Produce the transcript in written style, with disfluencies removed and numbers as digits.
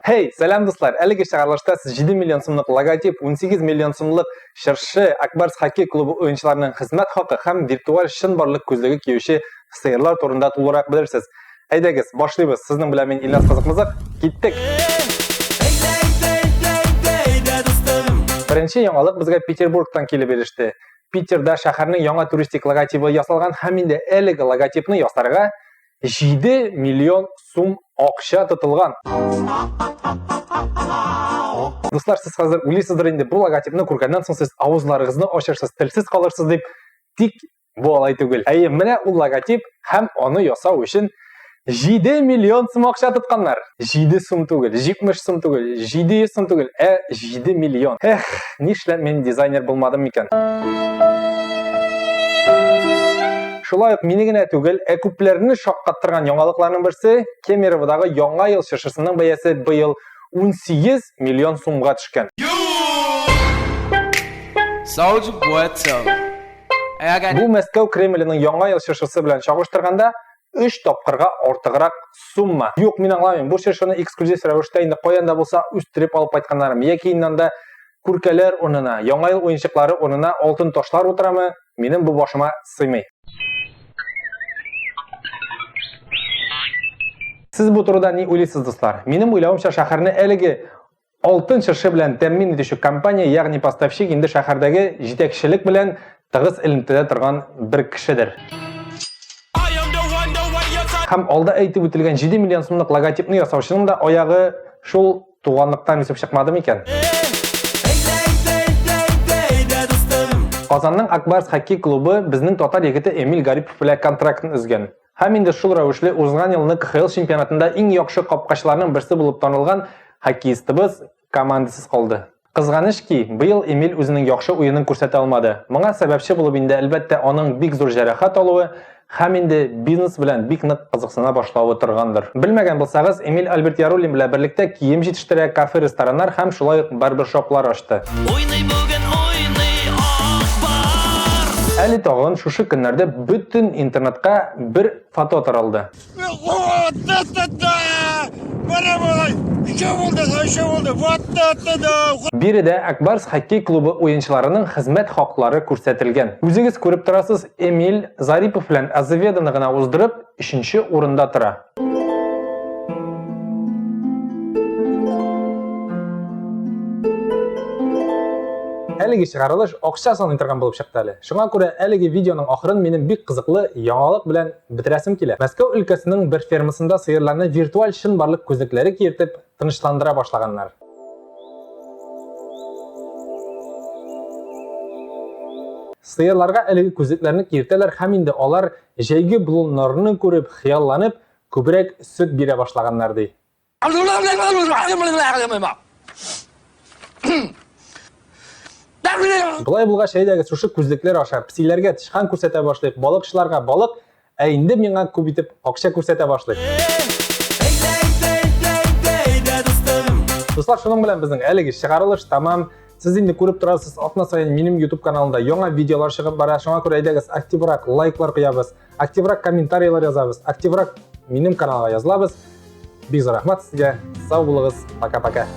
Hey, selam dostlar. Әлеге чыгарылышта сіз 7 миллион сумлык логотип, 18 миллион сумлык шыршы Акбарс хоккей клубы oyuncularının хезмәт хакы һәм виртуаль шын барлык күзлеге киюче сыерлар турында тулырак белерсез. Әйдәгез, башлыйбыз. Сезнең белән мин Ильяс Кызыкмызык. Киттек. Беренче яңалык безгә Петербургтан килеп иреште. Питерда шәһәрнең яңа туристик логотипы ясалган һәм инде әлеге логотипны ясарга 7 миллион сум акча тотылган. Дуслар, сез хәзер уйлыйсыздыр инде, бу логотипны күргәннән соң сез авызларыгызны ачарсыз, телсез калырсыз дип, тик бу алай түгел. Әйе, менә ул логотип һәм аны ясау өчен 7 миллион сум акча тотканнар. 7 сум түгел, 70 сум түгел, 700 сум түгел, 7 миллион. Эх, нишләп мин дизайнер булмадым микән? Шулай ук мине генә түгел, күпләрне шаккаттырган яңалыкларның берсе, Кемеровдагы яңа ел шыршысының бәясе быел 18 миллион сумга төшкән. Бу Мәскәү Кремленең яңа ел шыршысы белән чагыштырганда 3 тапкырга артыграк сумма. Юк, мин аңламыйм. Бу шыршыны эксклюзив рәвештә инде каян да булса үстереп алып кайтканнарым. Яки иннән да күркәләр урынына, яңа ел уенчыклары урынына алтын ташлар утырамы? Минем бу башыма сыймый. Сез бу турыда ни уйлыйсыз, дуслар? Минем уйлавымча, шәһәрне әлеге алтын шыршы белән тәэмин итүче компания, ягъни поставщик инде шәһәрдәге җитәкчелек белән тыгыз элемтәдә торган бер кешедер. Һәм алда әйтеп үтелгән 7 миллион сумлык логотипны ясаучының да аягы шул туганлыктан үсеп чыкмады микән? Казанның Акбарс хоккей клубы безнең татар егете Эмиль Гарипов белән контрактын үзгән. Һәм инде шул рәвешле узган елны КХЛ чемпионатында иң яхшы капкачларның берсе булып танылган хоккеистыбыз командасыз калды. Кызганыч ки, быел Эмиль үзенең яхшы уенын күрсәтә алмады. Моңа сәбәпче булып инде әлбәттә аның бик зур җәрәхәт алуы һәм инде бизнес белән бик нык кызыксына башлавы торгандыр. Белмәгән булсагыз, Эмиль Альберт Яруллин белән берлектә кием җитештерә, кафе, рестораннар һәм шулай ук барбершоплар ачты. Әле тагын шушы көннәрдә бөтен интернетка бер фото таралды. Биредә Акбарс хоккей клубы уенчыларының хезмәт хаклары күрсәтелгән. Үзегез күреп торасыз, Эмиль Зарипов белән Азоведаны гына уздырып, 3нче урында тора. Әлеге чыгарылыш акча саный торган булып чыкты әле. Шуңа күрә әлеге видеоның ахырын минем бик кызыклы яңалык белән битерәсем килә. Мәскәү өлкәсенең бер фермасында сыерларны виртуаль шын барлык күзлекләре киертеп тынычландыра башлаганнар. Сыерларга әлеге күзлекләрне киертәләр һәм инде алар җәйге булыннарны күреп, хыялланып, күбрәк сөт бирә башлаганнар ди. Булай булгач, әйдәгез, шушы күзлекләр аша псиләргә тышкан күрсәтә башлыйк, балыкчыларга балык, инде миңа күп итеп акча күрсәтә башлыйк. Дуслар, шуның белән безнең әлеге чыгарылыш тамам. Сез инде күреп торасыз, атна саен минем YouTube каналында яңа видеолар чыгып бара. Шуңа күрә әйдәгез, активрак лайклар куябыз, активрак комментарийлар язабыз, активрак минем каналга язылабыз. Бик зур рәхмәт сезгә. Сау булыгыз. Пока-пока.